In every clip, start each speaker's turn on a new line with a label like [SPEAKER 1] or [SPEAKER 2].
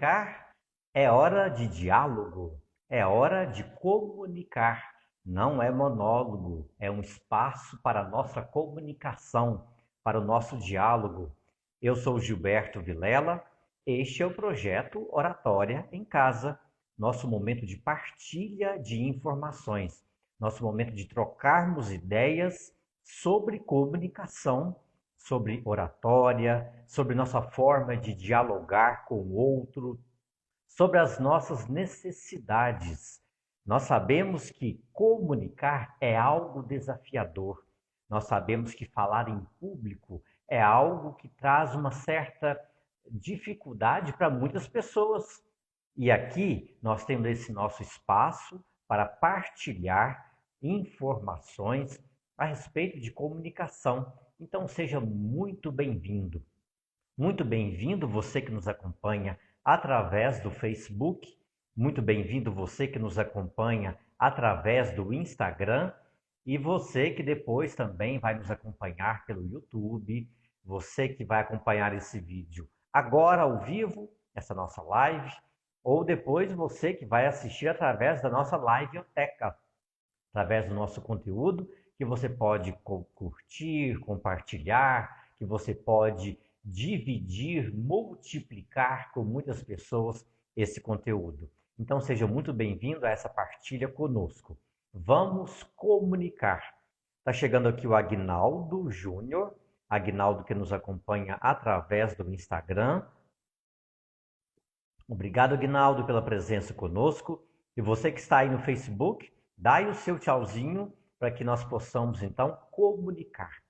[SPEAKER 1] comunicar é hora de diálogo, é hora de comunicar. Não é monólogo, é um espaço para a nossa comunicação, para o nosso diálogo. Eu sou Gilberto Vilela, este é o projeto Oratória em Casa, nosso momento de partilha de informações, nosso momento de trocarmos ideias sobre comunicação, sobre oratória, sobre nossa forma de dialogar com o outro, sobre as nossas necessidades. Nós sabemos que comunicar é algo desafiador. Nós sabemos que falar em público é algo que traz uma certa dificuldade para muitas pessoas. E aqui nós temos esse nosso espaço para partilhar informações a respeito de comunicação. Então seja muito bem-vindo. Muito bem-vindo você que nos acompanha através do Facebook. Muito bem-vindo você que nos acompanha através do Instagram. E você que depois também vai nos acompanhar pelo YouTube. Você que vai acompanhar esse vídeo agora ao vivo, essa nossa live. Ou depois você que vai assistir através da nossa liveoteca, através do nosso conteúdo, que você pode curtir, compartilhar, que você pode dividir, multiplicar com muitas pessoas esse conteúdo. Então seja muito bem-vindo a essa partilha conosco. Vamos comunicar. Está chegando aqui o Agnaldo Júnior, Agnaldo que nos acompanha através do Instagram. Obrigado, Agnaldo, pela presença conosco. E você que está aí no Facebook, dá aí o seu tchauzinho para que nós possamos, então, comunicar.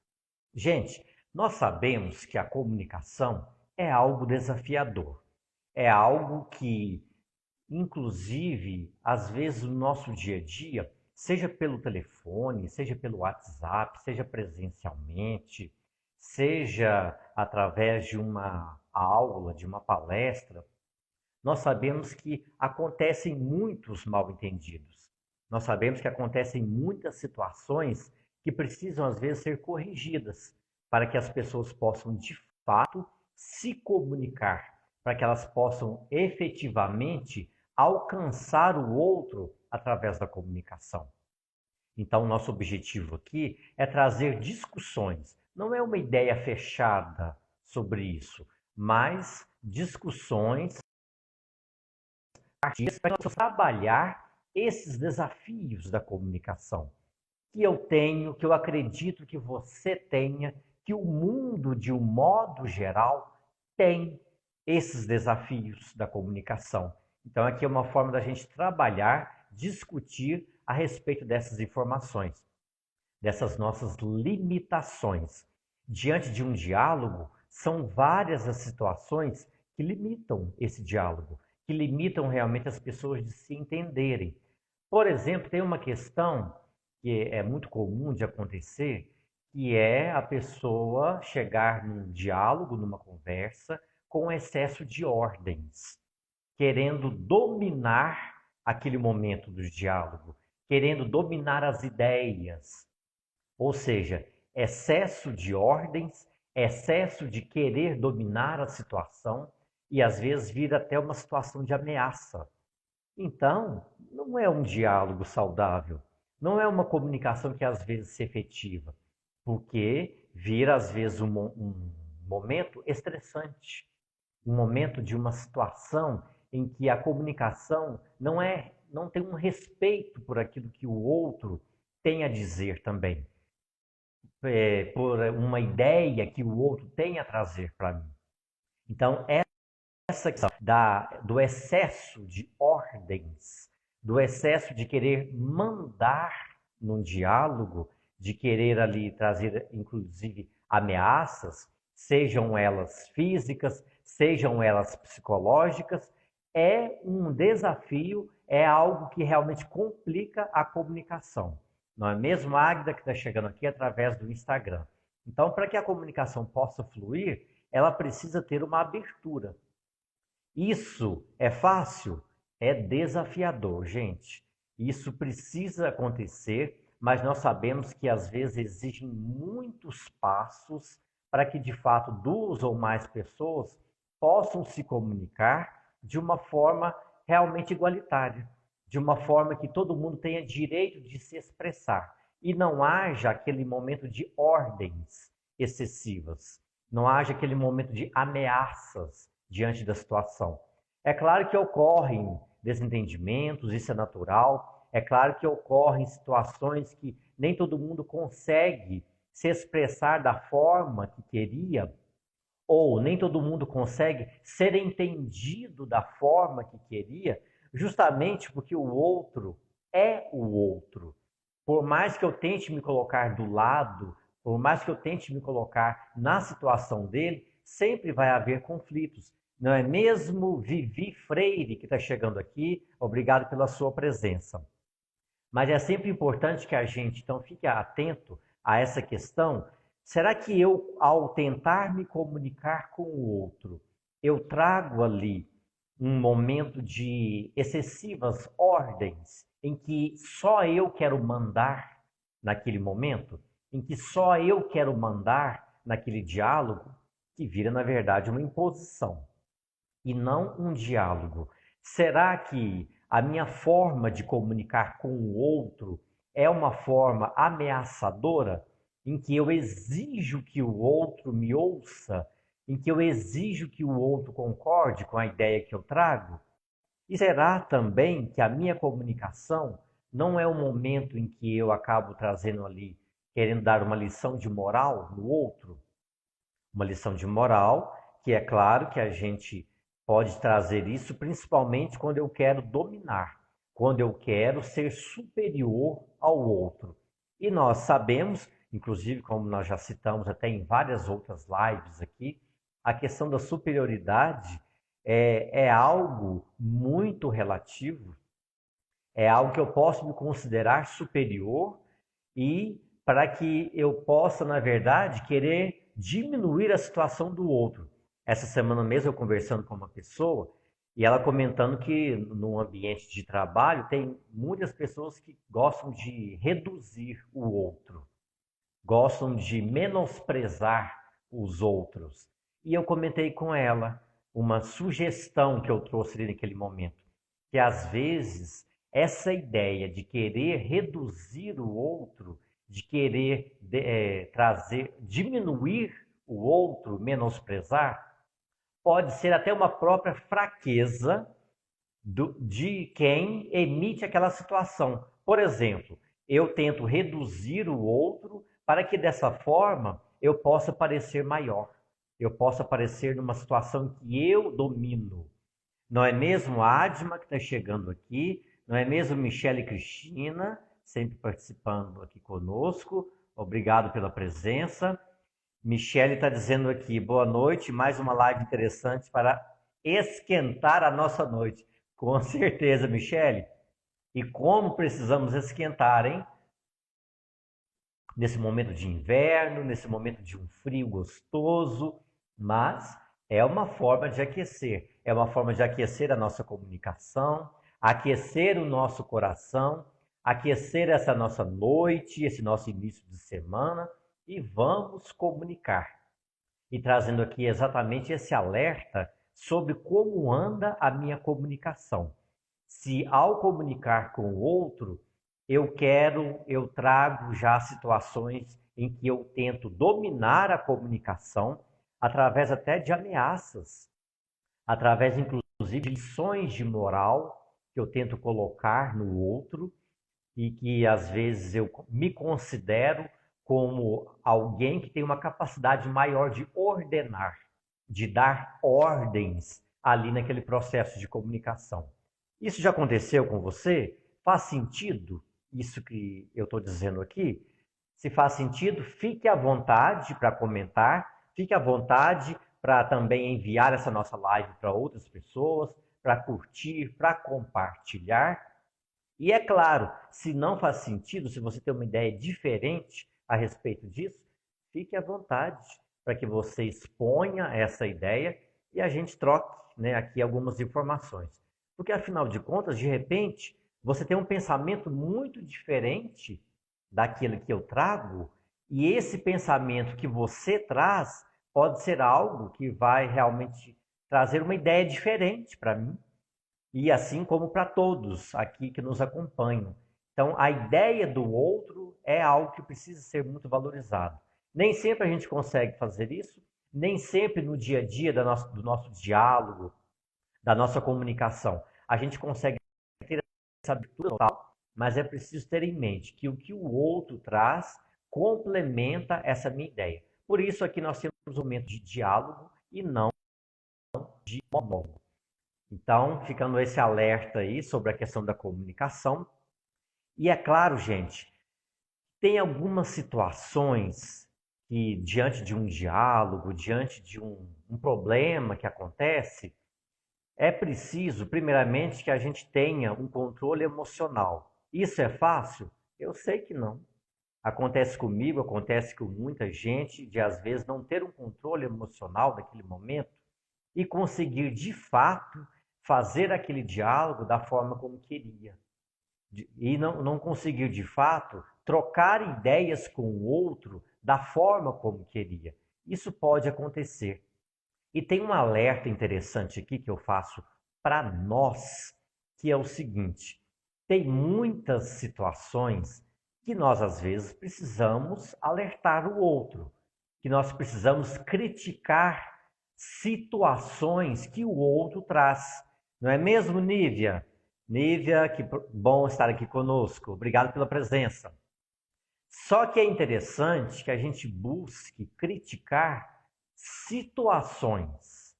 [SPEAKER 1] Gente, nós sabemos que a comunicação é algo desafiador. É algo que, inclusive, às vezes no nosso dia a dia, seja pelo telefone, seja pelo WhatsApp, seja presencialmente, seja através de uma aula, de uma palestra, nós sabemos que acontecem muitos mal-entendidos. Nós sabemos que acontecem muitas situações que precisam, às vezes, ser corrigidas para que as pessoas possam, de fato, se comunicar, para que elas possam efetivamente alcançar o outro através da comunicação. Então, nosso objetivo aqui é trazer discussões. Não é uma ideia fechada sobre isso, mas discussões para trabalhar esses desafios da comunicação que eu tenho, que eu acredito que você tenha, que o mundo, de um modo geral, tem esses desafios da comunicação. Então, aqui é uma forma da gente trabalhar, discutir a respeito dessas informações, dessas nossas limitações. Diante de um diálogo, são várias as situações que limitam esse diálogo, que limitam realmente as pessoas de se entenderem. Por exemplo, tem uma questão que é muito comum de acontecer, que é a pessoa chegar num diálogo, numa conversa, com excesso de ordens, querendo dominar aquele momento do diálogo, querendo dominar as ideias. Ou seja, excesso de ordens, excesso de querer dominar a situação e às vezes vira até uma situação de ameaça. Então, não é um diálogo saudável, não é uma comunicação que às vezes é efetiva, porque vira às vezes um momento estressante, um momento de uma situação em que a comunicação não tem um respeito por aquilo que o outro tem a dizer também, por uma ideia que o outro tem a trazer para mim. Então, essa questão do excesso de ordens, do excesso de querer mandar num diálogo, de querer ali trazer, inclusive, ameaças, sejam elas físicas, sejam elas psicológicas, é um desafio, é algo que realmente complica a comunicação. Não é mesmo, Águida, que está chegando aqui através do Instagram? Então, para que a comunicação possa fluir, ela precisa ter uma abertura. Isso é fácil? É desafiador, gente. Isso precisa acontecer, mas nós sabemos que às vezes exigem muitos passos para que de fato duas ou mais pessoas possam se comunicar de uma forma realmente igualitária, de uma forma que todo mundo tenha direito de se expressar e não haja aquele momento de ordens excessivas, não haja aquele momento de ameaças diante da situação. É claro que ocorrem desentendimentos, isso é natural, é claro que ocorrem situações que nem todo mundo consegue se expressar da forma que queria, ou nem todo mundo consegue ser entendido da forma que queria, justamente porque o outro é o outro. Por mais que eu tente me colocar do lado, por mais que eu tente me colocar na situação dele, sempre vai haver conflitos. Não é mesmo, Vivi Freire, que está chegando aqui? Obrigado pela sua presença. Mas é sempre importante que a gente, então, fique atento a essa questão. Será que eu, ao tentar me comunicar com o outro, eu trago ali um momento de excessivas ordens, em que só eu quero mandar naquele momento, em que só eu quero mandar naquele diálogo, que vira, na verdade, uma imposição e não um diálogo? Será que a minha forma de comunicar com o outro é uma forma ameaçadora, em que eu exijo que o outro me ouça, em que eu exijo que o outro concorde com a ideia que eu trago? E será também que a minha comunicação não é um momento em que eu acabo trazendo ali, querendo dar uma lição de moral no outro? Uma lição de moral, que é claro que a gente pode trazer isso principalmente quando eu quero dominar, quando eu quero ser superior ao outro. E nós sabemos, inclusive como nós já citamos até em várias outras lives aqui, a questão da superioridade é algo muito relativo, é algo que eu posso me considerar superior e para que eu possa, na verdade, querer diminuir a situação do outro. Essa semana mesmo eu conversando com uma pessoa e ela comentando que no ambiente de trabalho tem muitas pessoas que gostam de reduzir o outro, gostam de menosprezar os outros. E eu comentei com ela uma sugestão que eu trouxe ali naquele momento, que às vezes essa ideia de querer reduzir o outro, de querer trazer, diminuir o outro, menosprezar, pode ser até uma própria fraqueza de quem emite aquela situação. Por exemplo, eu tento reduzir o outro para que dessa forma eu possa parecer maior, eu possa parecer numa situação que eu domino. Não é mesmo a Adma que está chegando aqui? Não é mesmo Michele Cristina, sempre participando aqui conosco? Obrigado pela presença. Michele está dizendo aqui, boa noite, mais uma live interessante para esquentar a nossa noite. Com certeza, Michele. E como precisamos esquentar, hein? Nesse momento de inverno, nesse momento de um frio gostoso, mas é uma forma de aquecer. É uma forma de aquecer a nossa comunicação, aquecer o nosso coração, aquecer essa nossa noite, esse nosso início de semana e vamos comunicar. E trazendo aqui exatamente esse alerta sobre como anda a minha comunicação. Se ao comunicar com o outro, eu trago já situações em que eu tento dominar a comunicação através até de ameaças, através inclusive de lições de moral que eu tento colocar no outro e que às vezes eu me considero como alguém que tem uma capacidade maior de ordenar, de dar ordens ali naquele processo de comunicação. Isso já aconteceu com você? Faz sentido isso que eu estou dizendo aqui? Se faz sentido, fique à vontade para comentar, fique à vontade para também enviar essa nossa live para outras pessoas, para curtir, para compartilhar. E é claro, se não faz sentido, se você tem uma ideia diferente a respeito disso, fique à vontade para que você exponha essa ideia e a gente troque, né, aqui algumas informações. Porque afinal de contas, de repente, você tem um pensamento muito diferente daquilo que eu trago, e esse pensamento que você traz pode ser algo que vai realmente trazer uma ideia diferente para mim e assim como para todos aqui que nos acompanham. Então, a ideia do outro é algo que precisa ser muito valorizado. Nem sempre a gente consegue fazer isso, nem sempre no dia a dia do nosso diálogo, da nossa comunicação, a gente consegue ter essa abertura total, mas é preciso ter em mente que o outro traz complementa essa minha ideia. Por isso aqui nós temos um momento de diálogo e não de monólogo. Então, ficando esse alerta aí sobre a questão da comunicação. E é claro, gente, tem algumas situações que, diante de um diálogo, diante de um problema que acontece, é preciso, primeiramente, que a gente tenha um controle emocional. Isso é fácil? Eu sei que não. Acontece comigo, acontece com muita gente, de às vezes não ter um controle emocional naquele momento e conseguir, de fato, fazer aquele diálogo da forma como queria. E não conseguir, de fato, trocar ideias com o outro da forma como queria. Isso pode acontecer. E tem um alerta interessante aqui que eu faço para nós, que é o seguinte: tem muitas situações que nós, às vezes, precisamos alertar o outro, que nós precisamos criticar situações que o outro traz. Não é mesmo, Nívia? Nívia, que bom estar aqui conosco. Obrigado pela presença. Só que é interessante que a gente busque criticar situações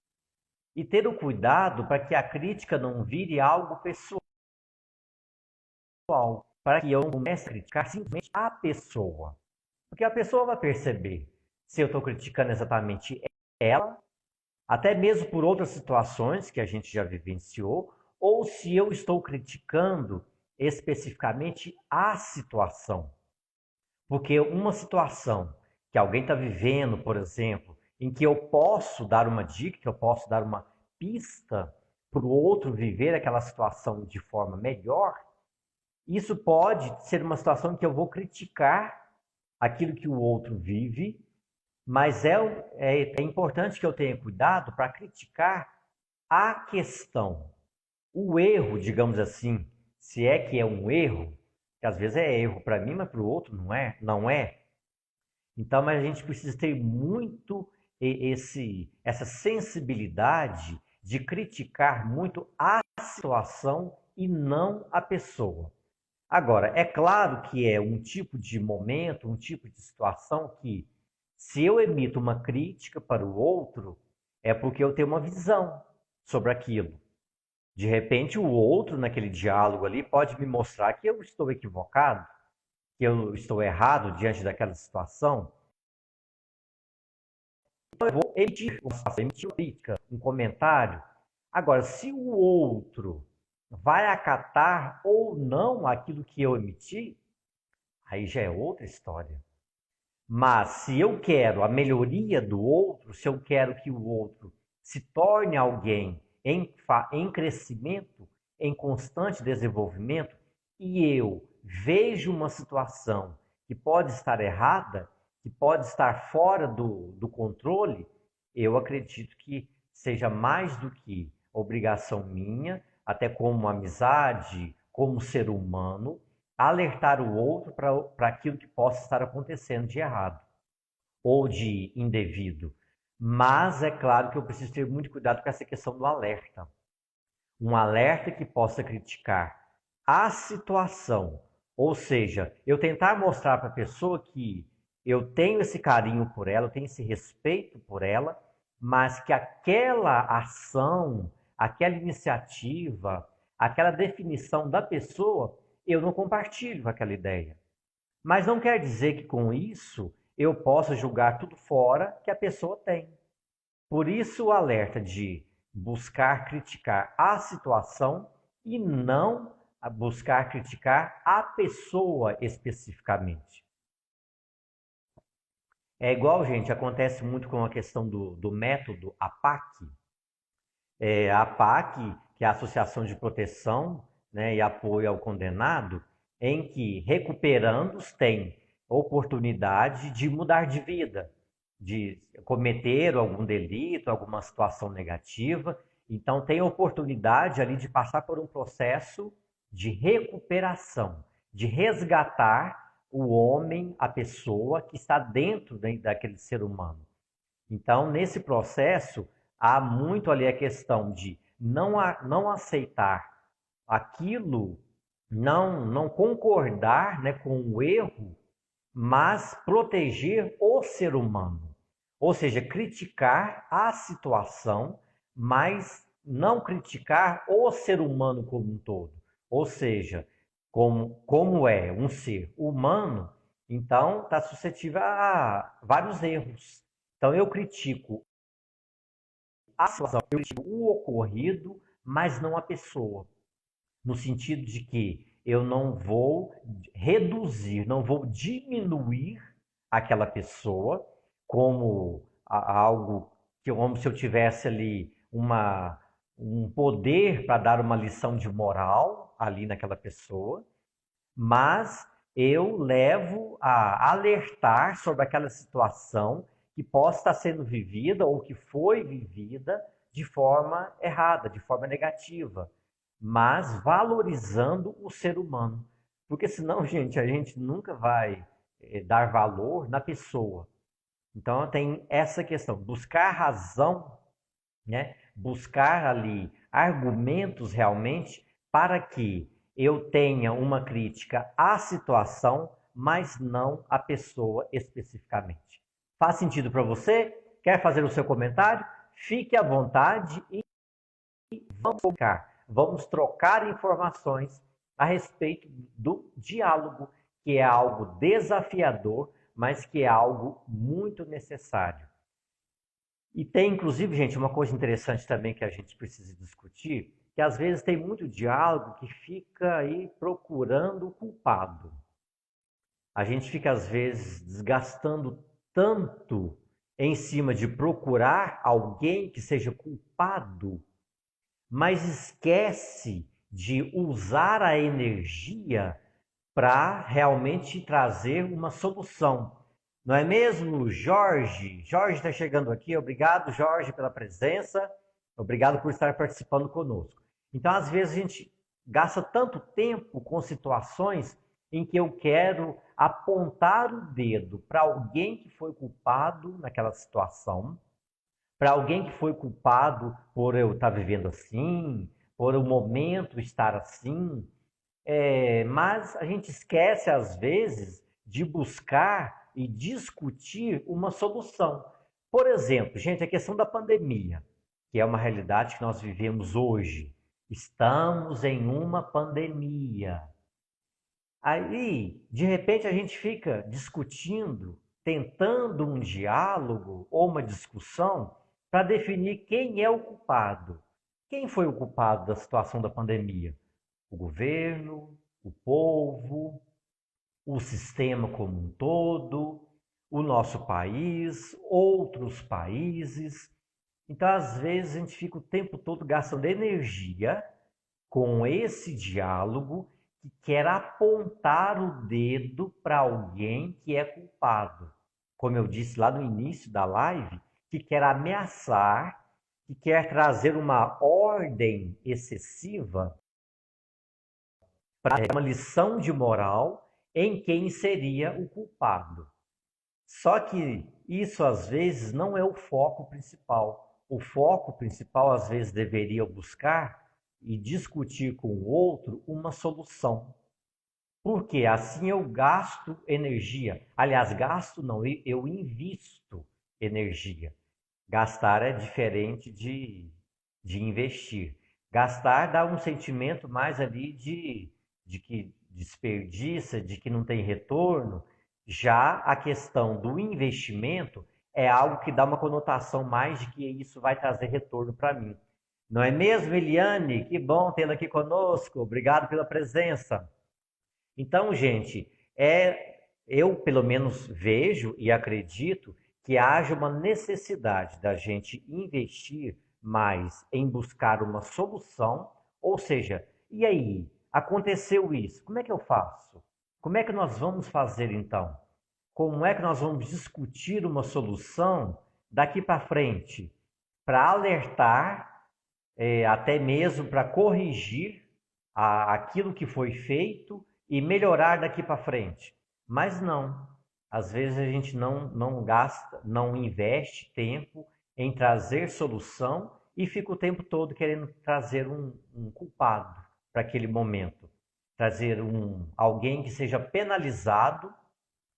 [SPEAKER 1] e ter o cuidado para que a crítica não vire algo pessoal, para que eu não comece a criticar simplesmente a pessoa. Porque a pessoa vai perceber se eu estou criticando exatamente ela, até mesmo por outras situações que a gente já vivenciou, ou se eu estou criticando especificamente a situação. Porque uma situação que alguém está vivendo, por exemplo, em que eu posso dar uma dica, que eu posso dar uma pista para o outro viver aquela situação de forma melhor, isso pode ser uma situação em que eu vou criticar aquilo que o outro vive, mas é importante que eu tenha cuidado para criticar a questão. O erro, digamos assim, se é que é um erro, que às vezes é erro para mim, mas para o outro não é. Então, mas a gente precisa ter muito essa sensibilidade de criticar muito a situação e não a pessoa. Agora, é claro que é um tipo de momento, um tipo de situação que, se eu emito uma crítica para o outro, é porque eu tenho uma visão sobre aquilo. De repente, o outro, naquele diálogo ali, pode me mostrar que eu estou equivocado, que eu estou errado diante daquela situação. Então, eu vou emitir uma crítica, um comentário. Agora, se o outro vai acatar ou não aquilo que eu emiti, aí já é outra história. Mas se eu quero a melhoria do outro, se eu quero que o outro se torne alguém em crescimento, em constante desenvolvimento, e eu vejo uma situação que pode estar errada, que pode estar fora do controle, eu acredito que seja mais do que obrigação minha, até como amizade, como ser humano, alertar o outro para aquilo que possa estar acontecendo de errado ou de indevido. Mas é claro que eu preciso ter muito cuidado com essa questão do alerta. Um alerta que possa criticar a situação, ou seja, eu tentar mostrar para a pessoa que eu tenho esse carinho por ela, eu tenho esse respeito por ela, mas que aquela ação, aquela iniciativa, aquela definição da pessoa, eu não compartilho aquela ideia. Mas não quer dizer que com isso eu possa julgar tudo fora que a pessoa tem. Por isso o alerta de buscar criticar a situação e não buscar criticar a pessoa especificamente. É igual, gente, acontece muito com a questão do método APAC. A APAC, que é a Associação de Proteção, né, e Apoio ao Condenado, em que recuperandos têm oportunidade de mudar de vida, de cometer algum delito, alguma situação negativa. Então, tem a oportunidade ali de passar por um processo de recuperação, de resgatar o homem, a pessoa que está dentro daquele ser humano. Então, nesse processo, há muito ali a questão de não aceitar aquilo, não concordar, né, com o erro, mas proteger o ser humano. Ou seja, criticar a situação, mas não criticar o ser humano como um todo. Ou seja, como é um ser humano, então está suscetível a vários erros. Então eu critico a situação, eu critico o ocorrido, mas não a pessoa. No sentido de que eu não vou reduzir, não vou diminuir aquela pessoa como algo que, como se eu tivesse ali um poder para dar uma lição de moral ali naquela pessoa, mas eu levo a alertar sobre aquela situação que possa estar sendo vivida ou que foi vivida de forma errada, de forma negativa, mas valorizando o ser humano. Porque senão, gente, a gente nunca vai dar valor na pessoa. Então tem essa questão, buscar razão, né? Buscar ali argumentos realmente para que eu tenha uma crítica à situação, mas não à pessoa especificamente. Faz sentido para você? Quer fazer o seu comentário? Fique à vontade e vamos trocar informações a respeito do diálogo, que é algo desafiador, mas que é algo muito necessário. E tem, inclusive, gente, uma coisa interessante também que a gente precisa discutir, que às vezes tem muito diálogo que fica aí procurando o culpado. A gente fica, às vezes, desgastando tanto em cima de procurar alguém que seja culpado, mas esquece de usar a energia para realmente trazer uma solução. Não é mesmo, Jorge? Jorge está chegando aqui. Obrigado, Jorge, pela presença. Obrigado por estar participando conosco. Então, às vezes, a gente gasta tanto tempo com situações em que eu quero apontar o dedo para alguém que foi culpado naquela situação, para alguém que foi culpado por eu estar vivendo assim, por o momento estar assim, mas a gente esquece, às vezes, de buscar e discutir uma solução. Por exemplo, gente, a questão da pandemia, que é uma realidade que nós vivemos hoje. Estamos em uma pandemia. Aí, de repente, a gente fica discutindo, tentando um diálogo ou uma discussão para definir quem é o culpado. Quem foi o culpado da situação da pandemia? O governo, o povo, o sistema como um todo, o nosso país, outros países. Então, às vezes, a gente fica o tempo todo gastando energia com esse diálogo que quer apontar o dedo para alguém que é culpado. Como eu disse lá no início da live, que quer ameaçar, que quer trazer uma ordem excessiva para uma lição de moral em quem seria o culpado. Só que isso às vezes não é o foco principal. O foco principal às vezes deveria buscar e discutir com o outro uma solução. Porque assim eu gasto energia. Aliás, gasto não, eu invisto energia. Gastar é diferente de investir. Gastar dá um sentimento mais ali de que desperdiça, de que não tem retorno. Já a questão do investimento é algo que dá uma conotação mais de que isso vai trazer retorno para mim. Não é mesmo, Eliane? Que bom tê-la aqui conosco. Obrigado pela presença. Então, gente, eu pelo menos vejo e acredito que haja uma necessidade da gente investir mais em buscar uma solução, ou seja, e aí, aconteceu isso, como é que eu faço? Como é que nós vamos fazer então? como é que nós vamos discutir uma solução daqui para frente, para alertar, até mesmo para corrigir aquilo que foi feito e melhorar daqui para frente. Mas não, às vezes a gente não gasta, não investe tempo em trazer solução e fica o tempo todo querendo trazer um culpado para aquele momento, trazer alguém que seja penalizado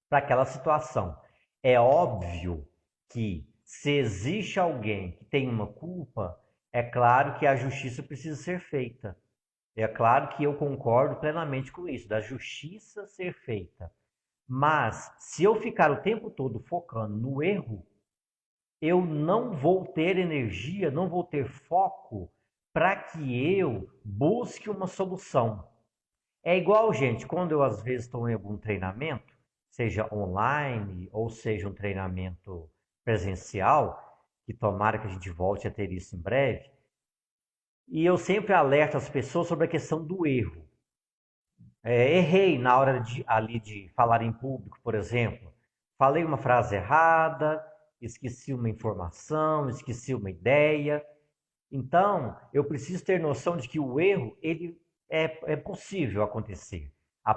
[SPEAKER 1] para aquela situação. É óbvio que se existe alguém que tem uma culpa, é claro que a justiça precisa ser feita. É claro que eu concordo plenamente com isso, da justiça ser feita. Mas se eu ficar o tempo todo focando no erro, eu não vou ter energia, não vou ter foco para que eu busque uma solução. É igual, gente, quando eu às vezes estou em algum treinamento, seja online ou seja um treinamento presencial, que tomara que a gente volte a ter isso em breve, e eu sempre alerto as pessoas sobre a questão do erro. Errei na hora ali de falar em público, por exemplo. Falei uma frase errada, esqueci uma informação, esqueci uma ideia. Então, eu preciso ter noção de que o erro ele é possível acontecer. A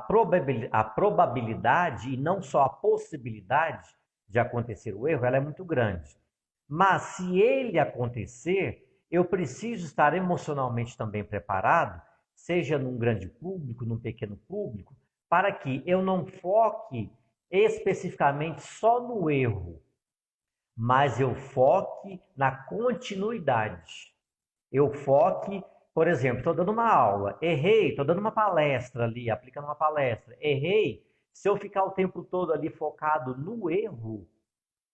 [SPEAKER 1] probabilidade, e não só a possibilidade de acontecer o erro, ela é muito grande. Mas se ele acontecer, eu preciso estar emocionalmente também preparado, seja num grande público, num pequeno público, para que eu não foque especificamente só no erro, mas eu foque na continuidade. Eu foque, por exemplo, estou dando uma aula, errei, estou dando uma palestra ali, aplicando uma palestra, errei. Se eu ficar o tempo todo ali focado no erro,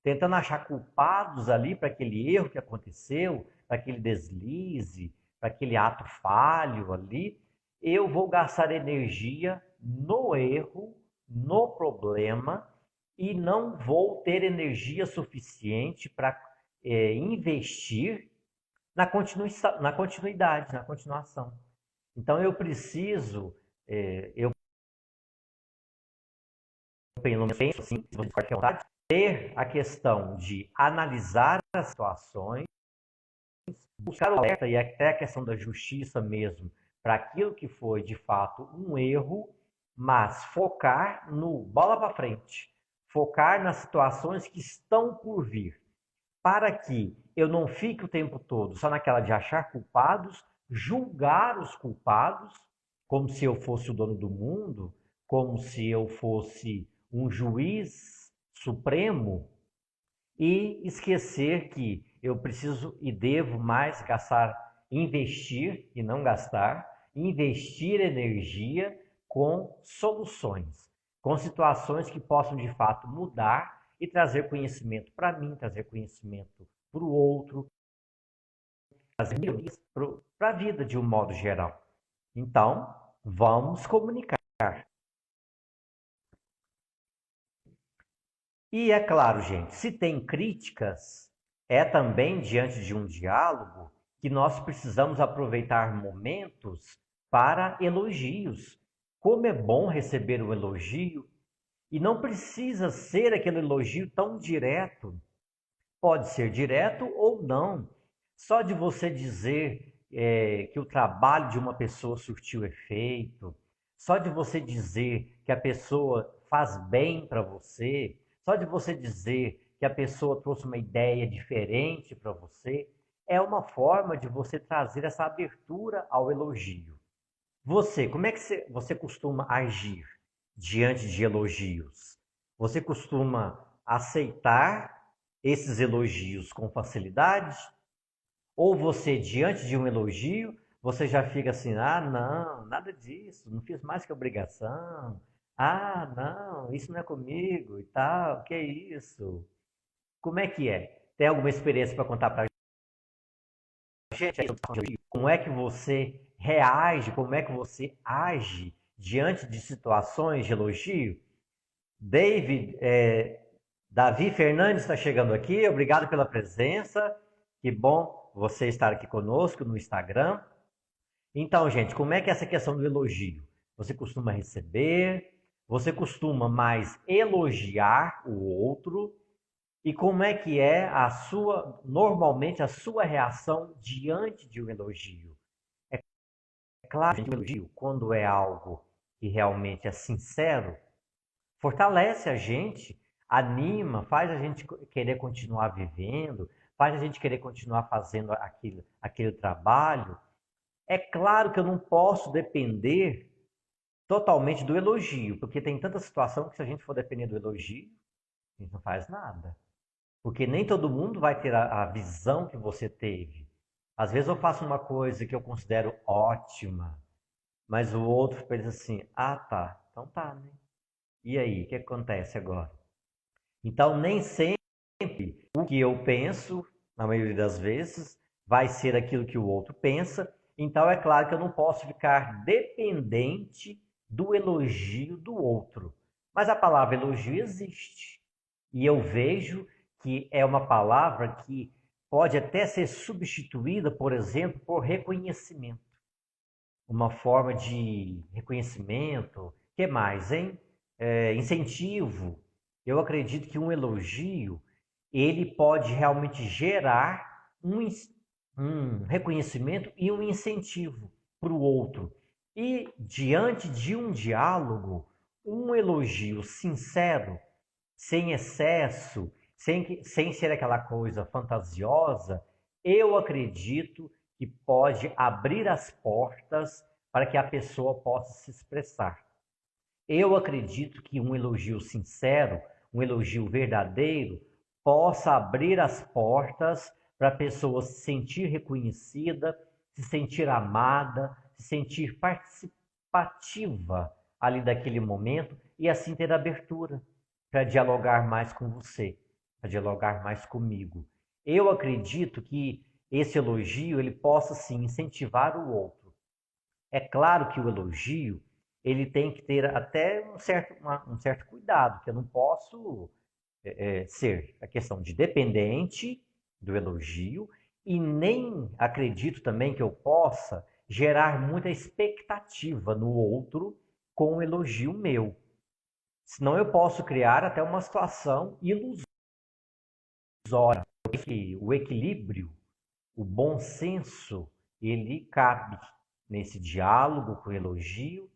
[SPEAKER 1] tentando achar culpados ali para aquele erro que aconteceu, para aquele deslize, para aquele ato falho ali, eu vou gastar energia no erro, no problema, e não vou ter energia suficiente para investir na continuidade, na continuação. Então eu preciso, eu pelo menos penso assim, se você qualquer vontade, ter a questão de analisar as situações, buscar o alerta e até a questão da justiça mesmo, para aquilo que foi de fato um erro, mas focar no bola para frente, focar nas situações que estão por vir, para que eu não fique o tempo todo só naquela de achar culpados, julgar os culpados, como se eu fosse o dono do mundo, como se eu fosse um juiz supremo, e esquecer que eu preciso e devo mais gastar, investir e não gastar, investir energia com soluções, com situações que possam de fato mudar e trazer conhecimento para mim, trazer conhecimento para o outro, trazer melhorias para a vida de um modo geral. Então, vamos comunicar. E é claro, gente, se tem críticas, é também diante de um diálogo que nós precisamos aproveitar momentos para elogios. Como é bom receber um elogio, e não precisa ser aquele elogio tão direto. Pode ser direto ou não. Só de você dizer que o trabalho de uma pessoa surtiu efeito, só de você dizer que a pessoa faz bem para você, só de você dizer que a pessoa trouxe uma ideia diferente para você, é uma forma de você trazer essa abertura ao elogio. Você, como é que você costuma agir diante de elogios? Você costuma aceitar esses elogios com facilidade? Ou você, diante de um elogio, você já fica assim, ah, não, nada disso, não fiz mais que obrigação. Ah, não, isso não é comigo e tal, que isso? Como é que é? Tem alguma experiência para contar para a gente? Como é que você reage, como é que você age diante de situações de elogio? Davi Fernandes está chegando aqui, obrigado pela presença, que bom você estar aqui conosco no Instagram. Então, gente, como é que é essa questão do elogio? Você costuma receber? Você costuma mais elogiar o outro? E como é que é normalmente a sua reação diante de um elogio? É claro que o elogio, quando é algo que realmente é sincero, fortalece a gente, anima, faz a gente querer continuar vivendo, faz a gente querer continuar fazendo aquele trabalho. É claro que eu não posso depender totalmente do elogio, porque tem tanta situação que se a gente for depender do elogio, a gente não faz nada. Porque nem todo mundo vai ter a visão que você teve. Às vezes eu faço uma coisa que eu considero ótima, mas o outro pensa assim: ah, tá, então tá, né? E aí, o que acontece agora? Então, nem sempre o que eu penso, na maioria das vezes, vai ser aquilo que o outro pensa. Então, é claro que eu não posso ficar dependente do elogio do outro. Mas a palavra elogio existe. E eu vejo que é uma palavra que pode até ser substituída, por exemplo, por reconhecimento. Uma forma de reconhecimento. Que mais, hein? Incentivo. Eu acredito que um elogio ele pode realmente gerar um reconhecimento e um incentivo para o outro. E diante de um diálogo, um elogio sincero, sem excesso, sem ser aquela coisa fantasiosa, eu acredito que pode abrir as portas para que a pessoa possa se expressar. Eu acredito que um elogio sincero, um elogio verdadeiro, possa abrir as portas para a pessoa se sentir reconhecida, se sentir amada, se sentir participativa ali daquele momento e assim ter abertura para dialogar mais com você, para dialogar mais comigo. Eu acredito que esse elogio ele possa sim incentivar o outro. É claro que o elogio ele tem que ter até um certo cuidado, que eu não posso ser a questão de dependente do elogio e nem acredito também que eu possa gerar muita expectativa no outro com o elogio meu. Senão eu posso criar até uma situação ilusória. O equilíbrio, o bom senso, ele cabe nesse diálogo com o elogio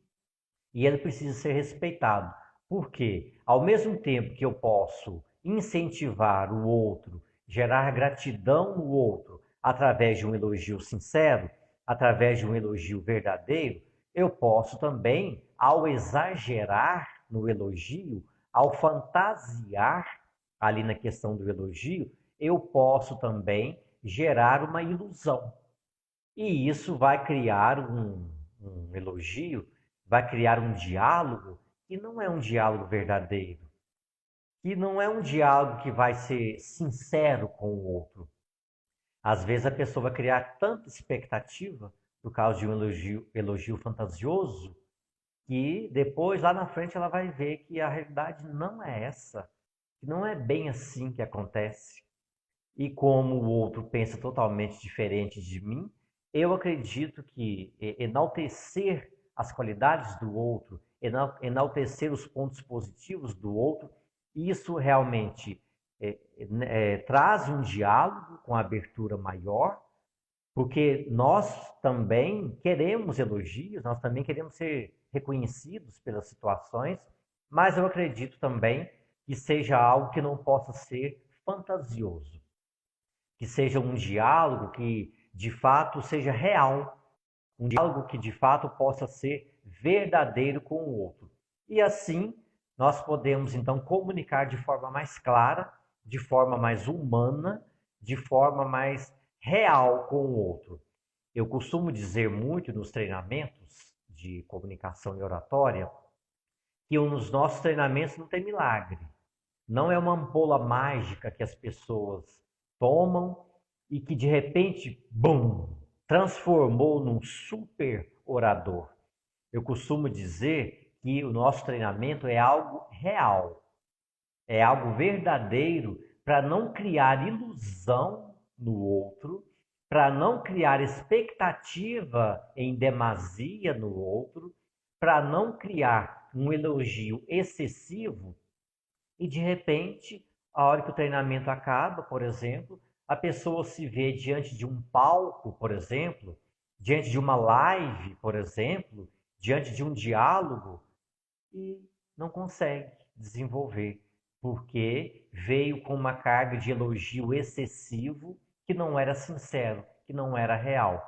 [SPEAKER 1] e ele precisa ser respeitado. Porque, ao mesmo tempo que eu posso incentivar o outro, gerar gratidão no outro, através de um elogio sincero, através de um elogio verdadeiro, eu posso também, ao exagerar no elogio, ao fantasiar ali na questão do elogio, eu posso também gerar uma ilusão. E isso vai criar um elogio, vai criar um diálogo que não é um diálogo verdadeiro, que não é um diálogo que vai ser sincero com o outro. Às vezes a pessoa vai criar tanta expectativa por causa de um elogio fantasioso, que depois, lá na frente, ela vai ver que a realidade não é essa, que não é bem assim que acontece. E como o outro pensa totalmente diferente de mim, eu acredito que enaltecer as qualidades do outro, enaltecer os pontos positivos do outro, isso realmente traz um diálogo com abertura maior, porque nós também queremos elogios, nós também queremos ser reconhecidos pelas situações, mas eu acredito também que seja algo que não possa ser fantasioso, que seja um diálogo que de fato seja real, um diálogo que de fato possa ser verdadeiro com o outro. E assim nós podemos então comunicar de forma mais clara, de forma mais humana, de forma mais real com o outro. Eu costumo dizer muito nos treinamentos de comunicação e oratória que nos nossos treinamentos não tem milagre. Não é uma ampola mágica que as pessoas tomam e que de repente, bum, transformou num super orador. Eu costumo dizer que o nosso treinamento é algo real, é algo verdadeiro para não criar ilusão no outro, para não criar expectativa em demasia no outro, para não criar um elogio excessivo e, de repente, a hora que o treinamento acaba, por exemplo, a pessoa se vê diante de um palco, por exemplo, diante de uma live, por exemplo, diante de um diálogo e não consegue desenvolver, porque veio com uma carga de elogio excessivo que não era sincero, que não era real.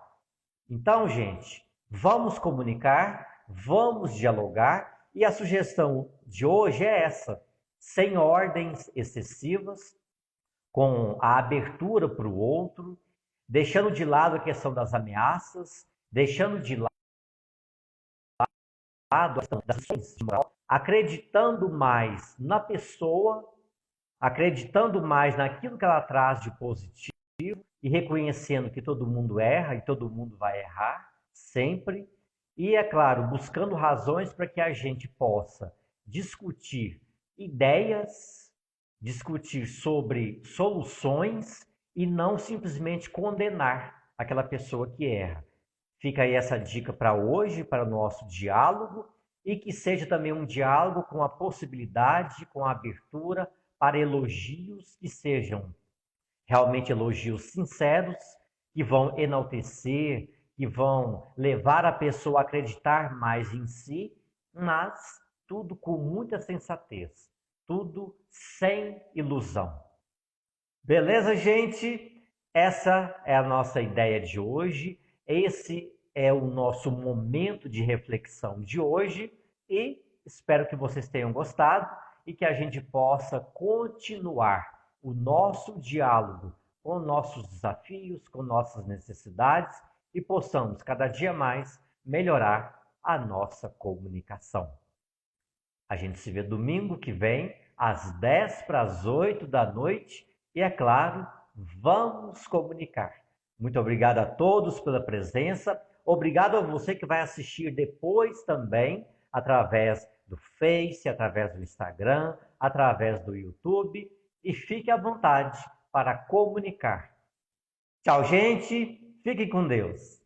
[SPEAKER 1] Então, gente, vamos comunicar, vamos dialogar e a sugestão de hoje é essa: sem ordens excessivas, com a abertura para o outro, deixando de lado a questão das ameaças, deixando de lado das ações de moral, acreditando mais na pessoa, acreditando mais naquilo que ela traz de positivo e reconhecendo que todo mundo erra e todo mundo vai errar sempre. E, é claro, buscando razões para que a gente possa discutir ideias, discutir sobre soluções e não simplesmente condenar aquela pessoa que erra. Fica aí essa dica para hoje, para o nosso diálogo, e que seja também um diálogo com a possibilidade, com a abertura para elogios que sejam realmente elogios sinceros, que vão enaltecer, que vão levar a pessoa a acreditar mais em si, mas tudo com muita sensatez, tudo sem ilusão. Beleza, gente? Essa é a nossa ideia de hoje. Esse é o nosso momento de reflexão de hoje e espero que vocês tenham gostado e que a gente possa continuar o nosso diálogo com nossos desafios, com nossas necessidades e possamos cada dia mais melhorar a nossa comunicação. A gente se vê domingo que vem, às 10 para as 8 da noite e, é claro, vamos comunicar. Muito obrigado a todos pela presença. Obrigado a você que vai assistir depois também, através do Face, através do Instagram, através do YouTube. E fique à vontade para comunicar. Tchau, gente. Fiquem com Deus.